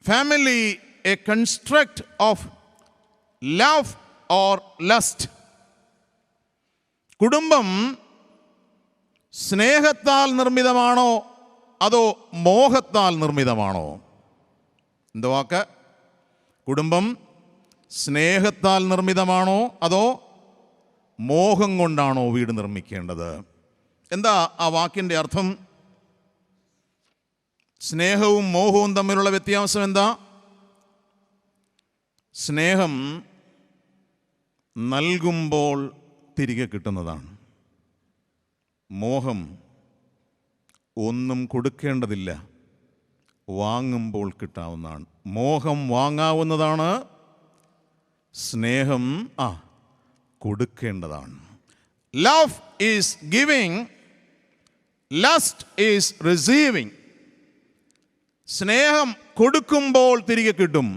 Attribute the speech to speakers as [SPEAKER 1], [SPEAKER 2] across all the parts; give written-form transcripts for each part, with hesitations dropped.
[SPEAKER 1] family a construct of love or lust? കുടുംബം സ്നേഹത്താൽ നിർമ്മിതമാണോ അതോ മോഹത്താൽ നിർമ്മിതമാണോ? എന്താ വാക്ക്? കുടുംബം സ്നേഹത്താൽ നിർമ്മിതമാണോ അതോ മോഹം കൊണ്ടാണോ വീട് നിർമ്മിക്കേണ്ടത്? എന്താ ആ വാക്കിൻ്റെ അർത്ഥം? സ്നേഹവും മോഹവും തമ്മിലുള്ള വ്യത്യാസം എന്താ? സ്നേഹം നൽകുമ്പോൾ തിരികെ കിട്ടുന്നതാണ്. മോഹം ഒന്നും കൊടുക്കേണ്ടതില്ല, വാങ്ങുമ്പോൾ കിട്ടാവുന്നതാണ്. മോഹം വാങ്ങാവുന്നതാണ്, സ്നേഹം കൊടുക്കേണ്ടതാണ്. Love is giving, lust is receiving. സ്നേഹം കൊടുക്കുമ്പോൾ തിരികെ കിട്ടും.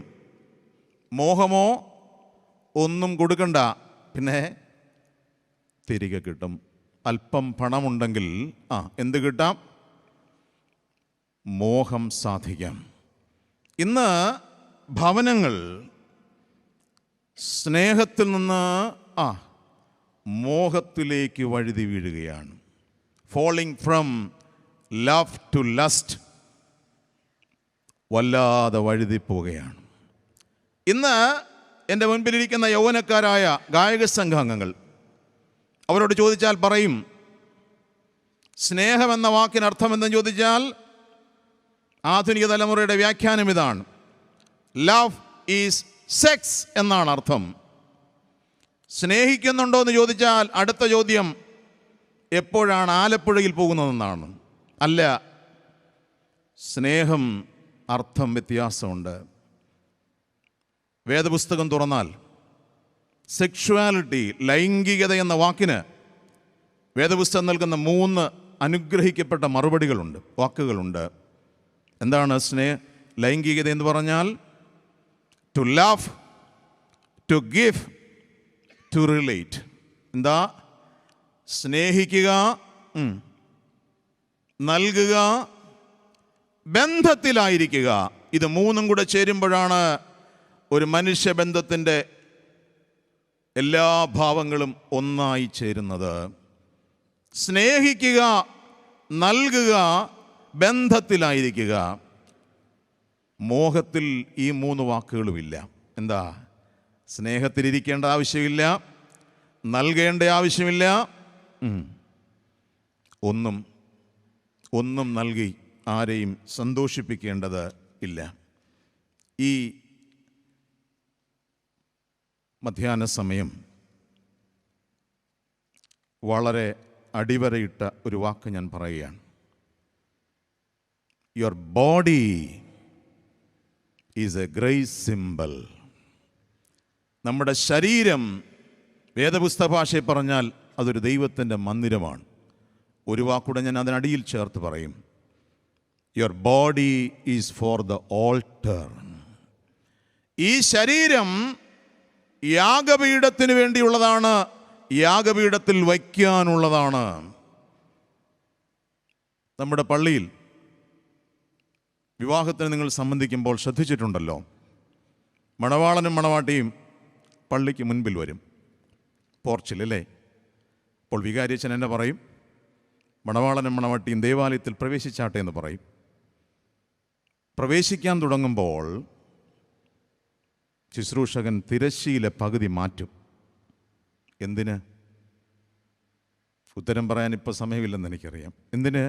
[SPEAKER 1] മോഹമോ ഒന്നും കൊടുക്കണ്ട, പിന്നെ തിരികെ കിട്ടും. അല്പം പണമുണ്ടെങ്കിൽ എന്ത് കിട്ടാം? മോഹം സാധിക്കാം. ഇന്ന് ഭവനങ്ങൾ സ്നേഹത്തിൽ നിന്ന് മോഹത്തിലേക്ക് വഴുതി വീഴുകയാണ്. Falling from love to lust, വല്ലാതെ വഴുതി പോവുകയാണ്. ഇന്ന് എൻ്റെ മുൻപിലിരിക്കുന്ന യൗവനക്കാരായ ഗായക സംഘാംഗങ്ങൾ, അവരോട് ചോദിച്ചാൽ പറയും, സ്നേഹമെന്ന വാക്കിന് അർത്ഥമെന്ന് ചോദിച്ചാൽ ആധുനിക തലമുറയുടെ വ്യാഖ്യാനം ഇതാണ്: ലവ് ഈസ് സെക്സ് എന്നാണ് അർത്ഥം. സ്നേഹിക്കുന്നുണ്ടോ എന്ന് ചോദിച്ചാൽ അടുത്ത ചോദ്യം എപ്പോഴാണ് ആലപ്പുഴയിൽ പോകുന്നതെന്നാണ്. അല്ല, സ്നേഹം അർത്ഥം വ്യത്യാസമുണ്ട്. വേദപുസ്തകം തുറന്നാൽ സെക്ഷുവാലിറ്റി, ലൈംഗികത എന്ന വാക്കിന് വേദപുസ്തകം നൽകുന്ന 3 അനുഗ്രഹിക്കപ്പെട്ട മറുപടികളുണ്ട്, വാക്കുകളുണ്ട്. എന്താണ് ലൈംഗികത എന്ന് പറഞ്ഞാൽ? To love, to give, to relate. എന്താ? സ്നേഹിക്കുക, നൽകുക, ബന്ധത്തിലായിരിക്കുക. ഇത് 3 കൂടെ ചേരുമ്പോഴാണ് ഒരു മനുഷ്യബന്ധത്തിൻ്റെ എല്ലാ ഭാവങ്ങളും ഒന്നായി ചേരുന്നത്. സ്നേഹിക്കുക, നൽകുക, ബന്ധത്തിലായിരിക്കുക. മോഹത്തിൽ ഈ 3 വാക്കുകളുമില്ല. എന്താ? സ്നേഹത്തിലിരിക്കേണ്ട ആവശ്യമില്ല, നൽകേണ്ട ആവശ്യമില്ല, ഒന്നും നൽകി ആരെയും സന്തോഷിപ്പിക്കേണ്ടത് ഇല്ല. ഈ മധ്യാഹ്ന സമയം വളരെ അടിവരയിട്ട ഒരു വാക്ക് ഞാൻ പറയുകയാണ്. Your body is A grace symbol. നമ്മുടെ ശരീരം, വേദപുസ്തക ഭാഷയിൽ പറഞ്ഞാൽ അതൊരു ദൈവത്തിൻ്റെ മന്ദിരമാണ്. ഒരു വാക്കൂടെ ഞാൻ അതിനടിയിൽ ചേർത്ത് പറയും: your body is for the alter. ഈ ശരീരം യാഗപീഠത്തിന് വേണ്ടിയുള്ളതാണ്, യാഗപീഠത്തിൽ വയ്ക്കാനുള്ളതാണ്. നമ്മുടെ പള്ളിയിൽ വിവാഹത്തിന് നിങ്ങൾ സംബന്ധിക്കുമ്പോൾ ശ്രദ്ധിച്ചിട്ടുണ്ടല്ലോ, മണവാളനും മണവാട്ടിയും പള്ളിക്ക് മുൻപിൽ വരും, പോർച്ചിൽ അല്ലേ. അപ്പോൾ വികാരിയച്ഛൻ എന്നെ പറയും, മണവാളനും മണവാട്ടിയും ദേവാലയത്തിൽ പ്രവേശിച്ചാട്ടെ എന്ന് പറയും. പ്രവേശിക്കാൻ തുടങ്ങുമ്പോൾ ശുശ്രൂഷകൻ തിരശ്ശീല പകുതി മാറ്റും. എന്തിന്? ഉത്തരം പറയാൻ ഇപ്പോൾ സമയമില്ലെന്ന് എനിക്കറിയാം. എന്തിന്?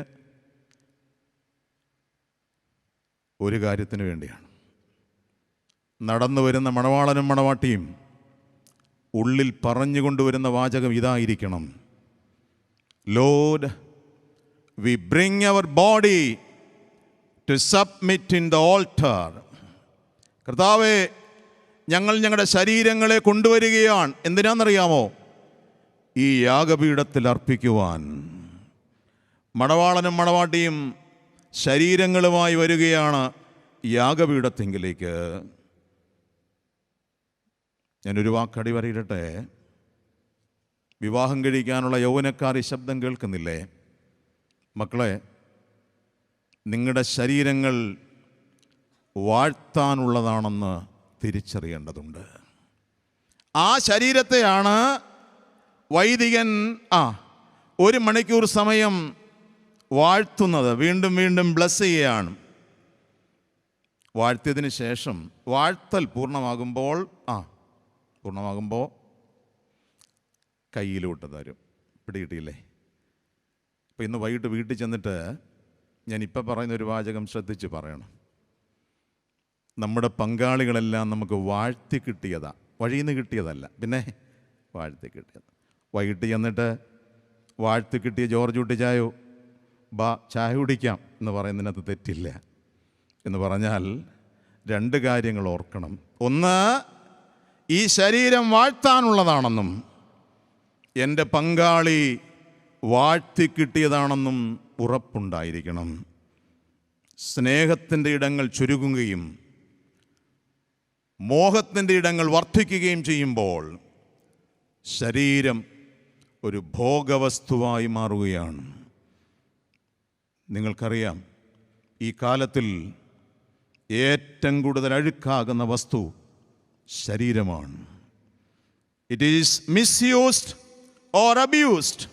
[SPEAKER 1] ഒരു കാര്യത്തിന് വേണ്ടിയാണ്. നടന്നു വരുന്ന മണവാളനും മണവാട്ടിയും ഉള്ളിൽ പറഞ്ഞുകൊണ്ടുവരുന്ന വാചകം ഇതായിരിക്കണം: Lord, we bring our body to submit in the altar. കർത്താവേ, ഞങ്ങൾ ഞങ്ങളുടെ ശരീരങ്ങളെ കൊണ്ടുവരികയാണ്. എന്തിനാണെന്നറിയാമോ? ഈ യാഗപീഠത്തിൽ അർപ്പിക്കുവാൻ. മണവാളനും മണവാട്ടിയും ശരീരങ്ങളുമായി വരികയാണ് യാഗപീഠത്തെങ്കിലേക്ക്. ഞാനൊരു വാക്കടി വരയിടട്ടെ. വിവാഹം കഴിക്കാനുള്ള യൗവനക്കാർ ഈ ശബ്ദം കേൾക്കുന്നില്ലേ? മക്കളെ, നിങ്ങളുടെ ശരീരങ്ങൾ വാഴ്ത്താനുള്ളതാണെന്ന് തിരിച്ചറിയേണ്ടതുണ്ട്. ആ ശരീരത്തെയാണ് വൈദികൻ 1 മണിക്കൂർ സമയം വാഴ്ത്തുന്നത്, വീണ്ടും വീണ്ടും ബ്ലസ് ചെയ്യുകയാണ്. വാഴ്ത്തിയതിന് ശേഷം വാഴ്ത്തൽ പൂർണ്ണമാകുമ്പോൾ കയ്യിലോട്ട് തരും. പിടികിട്ടിയില്ലേ? അപ്പം ഇന്ന് വൈകിട്ട് വീട്ടിൽ ചെന്നിട്ട് ഞാനിപ്പോൾ പറയുന്ന ഒരു വാചകം ശ്രദ്ധിച്ച് പറയണം. നമ്മുടെ പങ്കാളികളെല്ലാം നമുക്ക് വാഴ്ത്തി കിട്ടിയതാ, വഴിയിൽ നിന്ന് കിട്ടിയതല്ല, പിന്നെ വാഴ്ത്തി കിട്ടിയത്. വൈകിട്ട് ചെന്നിട്ട് വാഴ്ത്തി കിട്ടിയ ജോർജ് കുട്ടിച്ചായോ ചായ കുടിക്കാം എന്ന് പറയുന്നതിനകത്ത് തെറ്റില്ല. എന്ന് പറഞ്ഞാൽ 2 കാര്യങ്ങൾ ഓർക്കണം. ഒന്ന്, ഈ ശരീരം വാഴ്ത്താനുള്ളതാണെന്നും എൻ്റെ പങ്കാളി വാഴ്ത്തി കിട്ടിയതാണെന്നും ഉറപ്പുണ്ടായിരിക്കണം. സ്നേഹത്തിൻ്റെ ഇടങ്ങൾ ചുരുങ്ങുകയും മോഹത്തിൻ്റെ ഇടങ്ങൾ വർദ്ധിക്കുകയും ചെയ്യുമ്പോൾ ശരീരം ഒരു ഭോഗവസ്തുവായി മാറുകയാണ്. നിങ്ങൾക്കറിയാം, ഈ കാലത്തിൽ ഏറ്റവും കൂടുതൽ അഴുക്കാകുന്ന വസ്തു ശരീരമാണ്. It is misused or abused.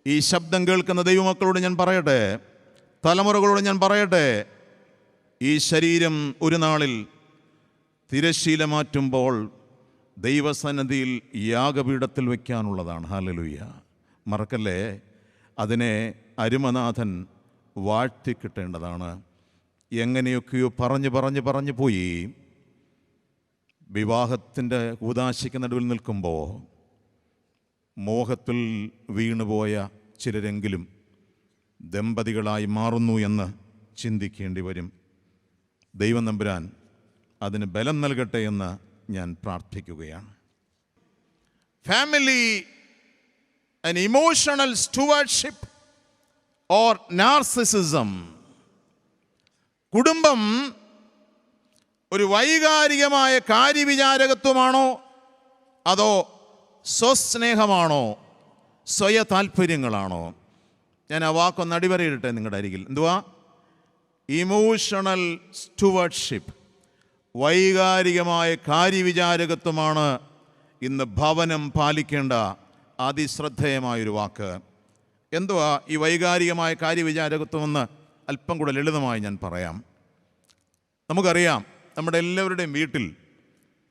[SPEAKER 1] ഈ ശബ്ദം കേൾക്കുന്ന ദൈവമക്കളോട് ഞാൻ പറയട്ടെ, തലമുറകളോട് ഞാൻ പറയട്ടെ, ഈ ശരീരം ഒരു നാളിൽ തിരശ്ശീല മാറ്റുമ്പോൾ ദൈവസന്നിധിയിൽ യാഗപീഠത്തിൽ വയ്ക്കാനുള്ളതാണ്. ഹല്ലേലൂയ. മറക്കല്ലേ, അതിനെ അരുമനാഥൻ വാഴ്ത്തി കിട്ടേണ്ടതാണ്. എങ്ങനെയൊക്കെയോ പറഞ്ഞു പോയി വിവാഹത്തിൻ്റെ കൂദാശയ്ക്ക് നടുവിൽ നിൽക്കുമ്പോൾ മോഹത്തിൽ വീണുപോയ ചിലരെങ്കിലും ദമ്പതികളായി മാറുന്നു എന്ന് ചിന്തിക്കേണ്ടി വരും. ദൈവം തമ്പുരാൻ അതിന് ബലം നൽകട്ടെ എന്ന് ഞാൻ പ്രാർത്ഥിക്കുകയാണ്. Family an emotional stewardship or narcissism. കുടുംബം ഒരു വൈകാരികമായ കാര്യവിചാരകത്വമാണോ അതോ സ്വസ്നേഹമാണോ സ്വയ താല്പര്യങ്ങളാണോ? ഞാൻ ആ വാക്കൊന്ന് അടിവരയിട്ടെ നിങ്ങളുടെ അരികിൽ. എന്തുവാ? ഇമോഷണൽ സ്റ്റുവർഡ്ഷിപ്പ്, വൈകാരികമായ കാര്യവിചാരകത്വമാണ് ഇന്ന് ഭവനം പാലിക്കേണ്ട അതിശ്രദ്ധേയമായൊരു വാക്ക്. എന്തുവാ ഈ വൈകാരികമായ കാര്യവിചാരകത്വമെന്ന് അല്പം കൂടെ ലളിതമായി ഞാൻ പറയാം. നമുക്കറിയാം, നമ്മുടെ എല്ലാവരുടെയും വീട്ടിൽ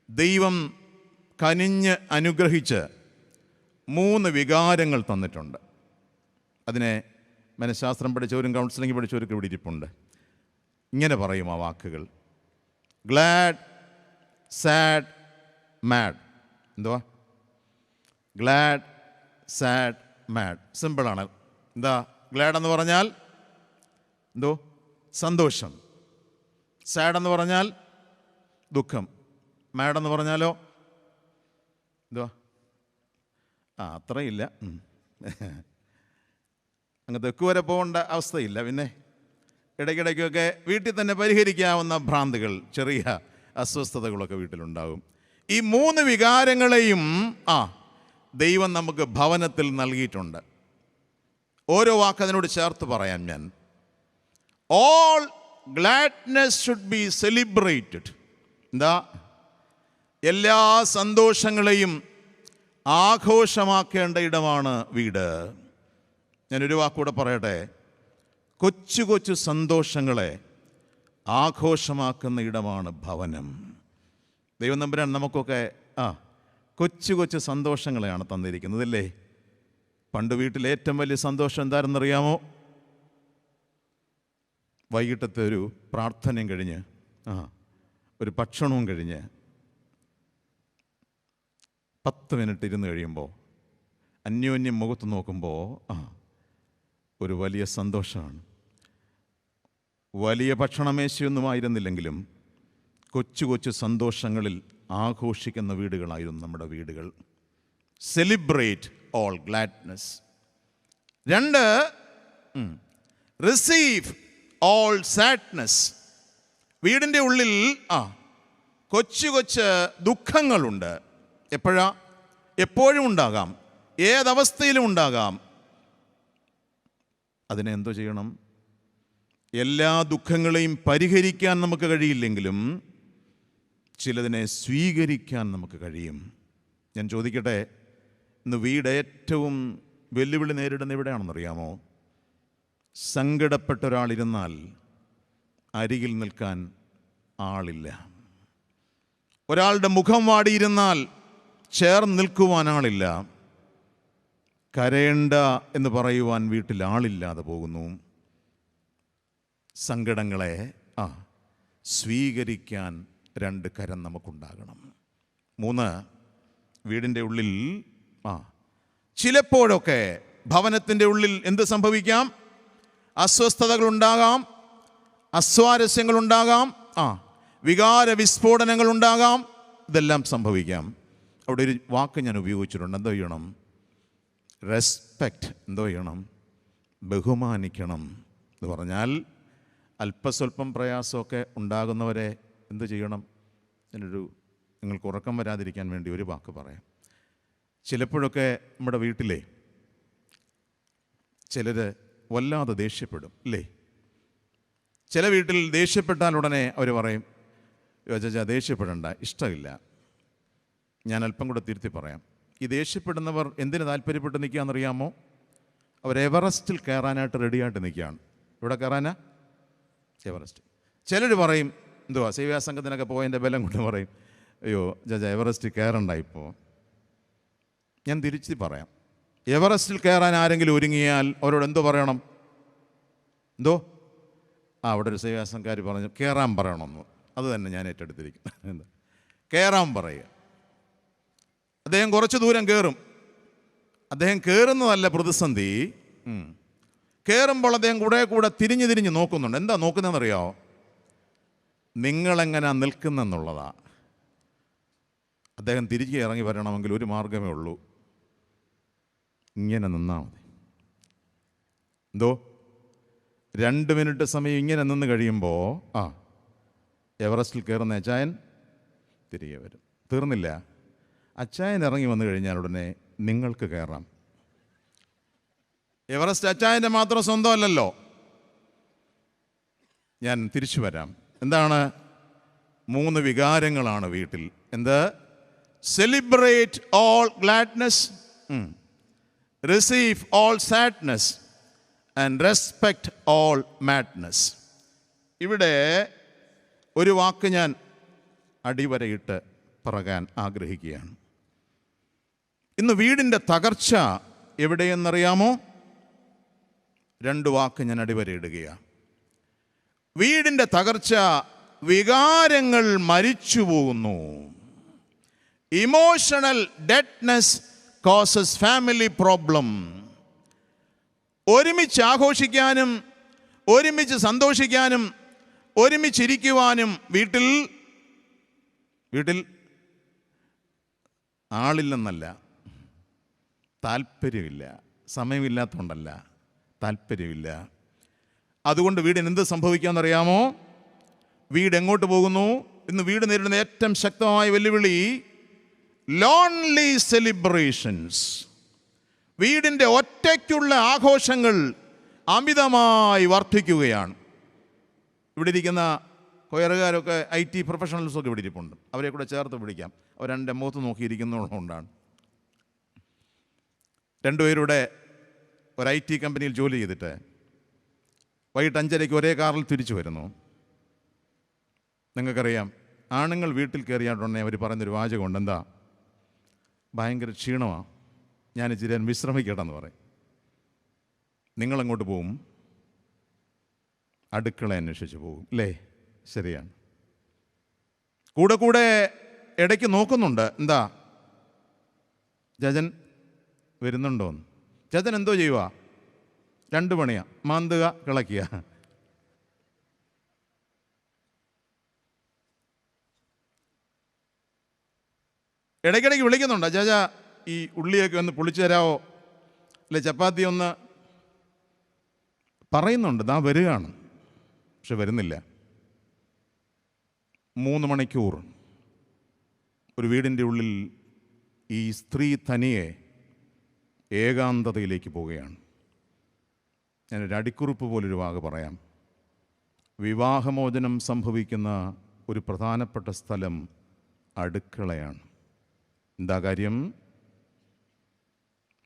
[SPEAKER 1] ദൈവം കനിഞ്ഞ് അനുഗ്രഹിച്ച് 3 വികാരങ്ങൾ തന്നിട്ടുണ്ട്. അതിനെ മനഃശാസ്ത്രം പഠിച്ചവരും കൗൺസിലിംഗ് പഠിച്ചവർക്ക് ഇവിടെ ഇരിപ്പുണ്ട്. ഇങ്ങനെ പറയും ആ വാക്കുകൾ: ഗ്ലാഡ്, സാഡ്, മാഡ്. എന്തുവാ? GLAAD, sad, mad. സിമ്പിളാണ്. എന്താ ഗ്ലാഡ് എന്ന് പറഞ്ഞാൽ? എന്തോ? സന്തോഷം. സാഡ് എന്ന് പറഞ്ഞാൽ ദുഃഖം. മാഡ് എന്ന് പറഞ്ഞാലോ എന്തുവാ? അത്രയില്ല. അങ്ങ് തെക്ക് വരെ പോകേണ്ട അവസ്ഥയില്ല. പിന്നെ ഇടയ്ക്കിടയ്ക്കൊക്കെ വീട്ടിൽ തന്നെ പരിഹരിക്കാവുന്ന ഭ്രാന്തുകൾ, ചെറിയ അസ്വസ്ഥതകളൊക്കെ വീട്ടിലുണ്ടാകും. ഈ 3 വികാരങ്ങളെയും ദൈവം നമുക്ക് ഭവനത്തിൽ നൽകിയിട്ടുണ്ട്. ഓരോ വാക്ക് അതിനോട് ചേർത്ത് പറയാം ഞാൻ. All gladness should be celebrated. എന്താ? എല്ലാ സന്തോഷങ്ങളെയും ആഘോഷമാക്കേണ്ട ഇടമാണ് വീട്. ഞാനൊരു വാക്കൂടെ പറയട്ടെ. കൊച്ചു കൊച്ചു സന്തോഷങ്ങളെ ആഘോഷമാക്കുന്ന ഇടമാണ് ഭവനം. ദൈവം തമ്പുരാൻ നമുക്കൊക്കെ കൊച്ചു കൊച്ചു സന്തോഷങ്ങളെയാണ് തന്നിരിക്കുന്നത്, അല്ലേ? പണ്ട് വീട്ടിൽ ഏറ്റവും വലിയ സന്തോഷം എന്താണെന്നറിയാമോ? വൈകിട്ടത്തെ ഒരു പ്രാർത്ഥനയും കഴിഞ്ഞ് ഒരു ഭക്ഷണവും കഴിഞ്ഞ് 10 മിനിറ്റ് ഇരുന്ന് കഴിയുമ്പോൾ അന്യോന്യം മുഖത്ത് നോക്കുമ്പോൾ ഒരു വലിയ സന്തോഷമാണ്. വലിയ ഭക്ഷണമേശയൊന്നും ആയിരുന്നില്ലെങ്കിലും കൊച്ചു കൊച്ചു സന്തോഷങ്ങളിൽ ആഘോഷിക്കുന്ന വീടുകളായിരുന്നു നമ്മുടെ വീടുകൾ. Celebrate all gladness. 2, receive all sadness. വീടിൻ്റെ ഉള്ളിൽ കൊച്ചു കൊച്ചു ദുഃഖങ്ങളുണ്ട്. എപ്പോഴും ഉണ്ടാകാം, ഏതവസ്ഥയിലും ഉണ്ടാകാം. അതിനെ എന്തോ ചെയ്യണം? എല്ലാ ദുഃഖങ്ങളെയും പരിഹരിക്കാൻ നമുക്ക് കഴിയില്ലെങ്കിലും ചിലതിനെ സ്വീകരിക്കാൻ നമുക്ക് കഴിയും. ഞാൻ ചോദിക്കട്ടെ, ഇന്ന് വീട് ഏറ്റവും വെല്ലുവിളി നേരിടുന്ന എവിടെയാണെന്നറിയാമോ? സങ്കടപ്പെട്ട ഒരാളിരുന്നാൽ അരികിൽ നിൽക്കാൻ ആളില്ല. ഒരാളുടെ മുഖം വാടിയിരുന്നാൽ ചേർന്ന് നിൽക്കുവാൻ ആളില്ല. കരയേണ്ട എന്ന് പറയുവാൻ വീട്ടിൽ ആളില്ലാതെ പോകുന്നു. സങ്കടങ്ങളെ സ്വീകരിക്കാൻ 2 കരം നമുക്കുണ്ടാകണം. 3, വീടിൻ്റെ ഉള്ളിൽ ചിലപ്പോഴൊക്കെ ഭവനത്തിൻ്റെ ഉള്ളിൽ എന്ത് സംഭവിക്കാം? അസ്വസ്ഥതകളുണ്ടാകാം, അസ്വാരസ്യങ്ങളുണ്ടാകാം, വികാര വിസ്ഫോടനങ്ങളുണ്ടാകാം. ഇതെല്ലാം സംഭവിക്കാം. അവിടെ ഒരു വാക്ക് ഞാൻ ഉപയോഗിച്ചിട്ടുണ്ട്. എന്തോ ചെയ്യണം? റെസ്പെക്റ്റ്. എന്തോ ചെയ്യണം? ബഹുമാനിക്കണം എന്ന് പറഞ്ഞാൽ അല്പസ്വല്പം പ്രയാസമൊക്കെ ഉണ്ടാകുന്നവരെ എന്ത് ചെയ്യണം? നിങ്ങൾക്ക് ഉറക്കം വരാതിരിക്കാൻ വേണ്ടി ഒരു വാക്ക് പറയാം. ചിലപ്പോഴൊക്കെ നമ്മുടെ വീട്ടിലെ ചിലർ വല്ലാതെ ദേഷ്യപ്പെടും, ഇല്ലേ? ചില വീട്ടിൽ ദേഷ്യപ്പെട്ടാൽ ഉടനെ അവർ പറയും, യോജ ദേഷ്യപ്പെടണ്ട, ഇഷ്ടമില്ല. ഞാൻ അല്പം കൂടെ തിരുത്തി പറയാം. ഈ ദേഷ്യപ്പെടുന്നവർ എന്തിന് താല്പര്യപ്പെട്ട് നിൽക്കുകയെന്നറിയാമോ? അവർ എവറസ്റ്റിൽ കയറാനായിട്ട് റെഡിയായിട്ട് നിൽക്കുകയാണ്. ഇവിടെ കയറാനാ? എവറസ്റ്റ്. ചിലർ പറയും, എന്തുവാ സേവാസംഘത്തിനൊക്കെ പോയതിൻ്റെ ബലം കൊണ്ട് പറയും, അയ്യോ ജജ എവറസ്റ്റിൽ കയറണ്ട ഇപ്പോൾ. ഞാൻ തിരിച്ച് പറയാം. എവറസ്റ്റിൽ കയറാൻ ആരെങ്കിലും ഒരുങ്ങിയാൽ അവരോട് എന്തോ പറയണം? എന്തോ അവിടെ ഒരു സേവാസംഘക്കാർ പറഞ്ഞു കയറാൻ പറയണമെന്ന്. അത് തന്നെ ഞാൻ ഏറ്റെടുത്തിരിക്കുന്നു. എന്താ കയറാൻ പറയുക. അദ്ദേഹം കുറച്ച് ദൂരം കയറും. അദ്ദേഹം കയറുന്നതല്ല പ്രതിസന്ധി. കയറുമ്പോൾ അദ്ദേഹം കൂടെ തിരിഞ്ഞ് നോക്കുന്നുണ്ട്. എന്താ നോക്കുന്നതെന്നറിയാമോ? നിങ്ങളെങ്ങനെ നിൽക്കുന്നെന്നുള്ളതാ. അദ്ദേഹം തിരികെ ഇറങ്ങി വരണമെങ്കിൽ ഒരു മാർഗമേ ഉള്ളൂ, ഇങ്ങനെ നിന്നാൽ മതി. എന്തോ 2 മിനിറ്റ് സമയം ഇങ്ങനെ നിന്ന് കഴിയുമ്പോൾ എവറസ്റ്റിൽ കയറുന്ന അച്ചായൻ തിരികെ വരും. തീർന്നില്ല. അച്ചായൻ ഇറങ്ങി വന്നു കഴിഞ്ഞാൽ ഉടനെ നിങ്ങൾക്ക് കയറാം. എവറസ്റ്റ് അച്ചായൻ്റെ മാത്രം സ്വന്തമല്ലല്ലോ. ഞാൻ തിരിച്ചു വരാം. എന്താണ്? 3 വികാരങ്ങളാണ് വീട്ടിൽ. എന്ത്? Celebrate all gladness, receive all sadness and respect all madness. ഇവിടെ ഒരു വാക്ക് ഞാൻ അടിവരയിട്ട് പറയാൻ ആഗ്രഹിക്കുകയാണ്. ഇന്ന് വീടിൻ്റെ തകർച്ച എവിടെയെന്നറിയാമോ? 2 വാക്ക് ഞാൻ അടിവരയിടുകയാണ്. വീടിൻ്റെ തകർച്ച, വികാരങ്ങൾ മരിച്ചു പോകുന്നു. Emotional deadness causes family problem. ഒരുമിച്ച് ആഘോഷിക്കാനും ഒരുമിച്ച് സന്തോഷിക്കാനും ഒരുമിച്ചിരിക്കുവാനും വീട്ടിൽ ആളില്ലെന്നല്ല, താല്പര്യമില്ല. സമയമില്ലാത്തതുകൊണ്ടല്ല, താല്പര്യമില്ല. അതുകൊണ്ട് വീടിന് എന്ത് സംഭവിക്കാമെന്നറിയാമോ? വീട് എങ്ങോട്ട് പോകുന്നു? ഇന്ന് വീട് നേരിടുന്ന ഏറ്റവും ശക്തമായ വെല്ലുവിളി ലോൺലി സെലിബ്രേഷൻസ്. വീടിൻ്റെ ഒറ്റയ്ക്കുള്ള ആഘോഷങ്ങൾ അമിതമായി വർദ്ധിക്കുകയാണ്. ഇവിടെ ഇരിക്കുന്ന കൊയറുകാരൊക്കെ IT പ്രൊഫഷണൽസൊക്കെ ഇവിടെ ഇരിപ്പുണ്ട്. അവരെ കൂടെ ചേർത്ത് പിടിക്കാം. അവർ എൻ്റെ മുഖത്ത് നോക്കിയിരിക്കുന്നതുകൊണ്ടാണ്. 2 പേരുടെ ഒരു IT കമ്പനിയിൽ ജോലി ചെയ്തിട്ട് വൈകിട്ട് 5:30 ഒരേ കാറിൽ തിരിച്ചു വരുന്നു. നിങ്ങൾക്കറിയാം, ആണുങ്ങൾ വീട്ടിൽ കയറിയാട്ടുണ്ടെങ്കിൽ അവർ പറയുന്നൊരു വാചകമുണ്ട്. എന്താ? ഭയങ്കര ക്ഷീണമാണ്, ഞാൻ ഇച്ചിരി വിശ്രമിക്കട്ടെന്ന് പറയും. നിങ്ങളെങ്ങോട്ട് പോവും? അടുക്കള അന്വേഷിച്ച് പോകും, അല്ലേ? ശരിയാണ്. കൂടെ ഇടയ്ക്ക് നോക്കുന്നുണ്ട്. എന്താ ജജൻ വരുന്നുണ്ടോന്ന്. ജജൻ എന്തോ ചെയ്യുക? 2 പണിയാ, മാന്തുക, കിളയ്ക്കുക. ഇടയ്ക്കിടയ്ക്ക് വിളിക്കുന്നുണ്ട്, ജജ ഈ ഉള്ളിയൊക്കെ ഒന്ന് പൊളിച്ചു തരാമോ, അല്ലെ ചപ്പാത്തി ഒന്ന് പറയുന്നുണ്ട്. ദാ വരികയാണ്, പക്ഷെ വരുന്നില്ല. 3 മണിക്കൂർ ഒരു വീടിൻ്റെ ഉള്ളിൽ ഈ സ്ത്രീ തനിയെ ഏകാന്തതയിലേക്ക് പോവുകയാണ്. ഞാനൊരു അടിക്കുറിപ്പ് പോലൊരു വാക്ക് പറയാം. വിവാഹമോചനം സംഭവിക്കുന്ന ഒരു പ്രധാനപ്പെട്ട സ്ഥലം അടുക്കളയാണ്. എന്താ കാര്യം?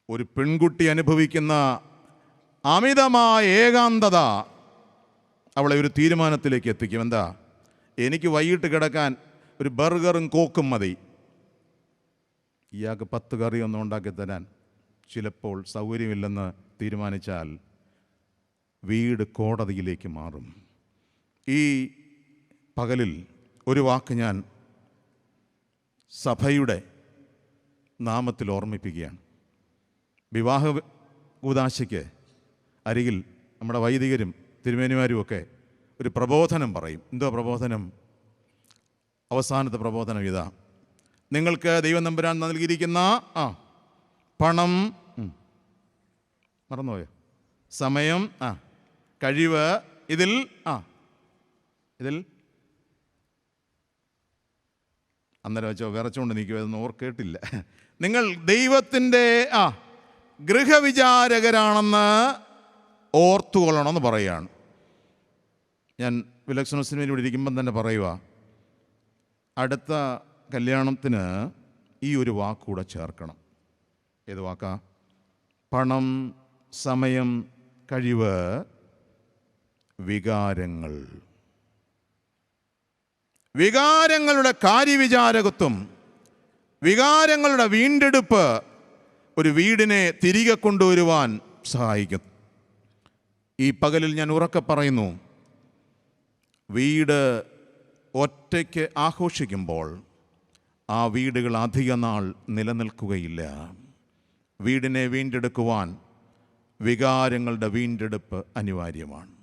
[SPEAKER 1] ഒരു പെൺകുട്ടി അനുഭവിക്കുന്ന അമിതമായ ഏകാന്തത അവളെ ഒരു തീരുമാനത്തിലേക്ക് എത്തിക്കും. എന്താ? എനിക്ക് വൈകിട്ട് കിടക്കാൻ ഒരു ബർഗറും കോക്കും മതി. ഇയാൾക്ക് 10 കറിയൊന്നും ഉണ്ടാക്കി തരാൻ ചിലപ്പോൾ സൗകര്യമില്ലെന്ന് തീരുമാനിച്ചാൽ വീട് കോടതിയിലേക്ക് മാറും. ഈ പകലിൽ ഒരു വാക്ക് ഞാൻ സഭയുടെ നാമത്തിൽ ഓർമ്മിപ്പിക്കുകയാണ്. വിവാഹ കൂദാശയ്ക്ക് അരികിൽ നമ്മുടെ വൈദികരും തിരുമേനിമാരുമൊക്കെ ഒരു പ്രബോധനം പറയും. എന്തോ പ്രബോധനം? അവസാനത്തെ പ്രബോധനം ഇതാ: നിങ്ങൾക്ക് ദൈവം തമ്പുരാൻ നൽകിയിരിക്കുന്ന പണം, മറന്നുപോയോ? സമയം, കഴിവ്, ഇതിൽ അന്നേരം വെച്ചോ വിറച്ചുകൊണ്ട് നിൽക്കുമെന്ന് കേട്ടില്ല. നിങ്ങൾ ദൈവത്തിൻ്റെ ഗൃഹവിചാരകരാണെന്ന് ഓർത്തുകൊള്ളണമെന്ന് പറയുകയാണ്. ഞാൻ വിലക്ഷണസിന് ഇവിടെ ഇരിക്കുമ്പം തന്നെ പറയുക, അടുത്ത കല്യാണത്തിന് ഈ ഒരു വാക്കുകൂടെ ചേർക്കണം. ഏത് വാക്കാ? പണം, സമയം, കഴിവ്, വികാരങ്ങൾ. വികാരങ്ങളുടെ കാര്യവിചാരകത്വം, വികാരങ്ങളുടെ വീണ്ടെടുപ്പ് ഒരു വീടിനെ തിരികെ കൊണ്ടുവരുവാൻ സഹായിക്കും. ഈ പകലിൽ ഞാൻ ഉറക്കെ പറയുന്നു, വീട് ഒറ്റയ്ക്ക് ആഘോഷിക്കുമ്പോൾ ആ വീടുകൾ അധിക നാൾ നിലനിൽക്കുകയില്ല. വീടിനെ വീണ്ടെടുക്കുവാൻ വികാരങ്ങളുടെ വീണ്ടെടുപ്പ് അനിവാര്യമാണ്.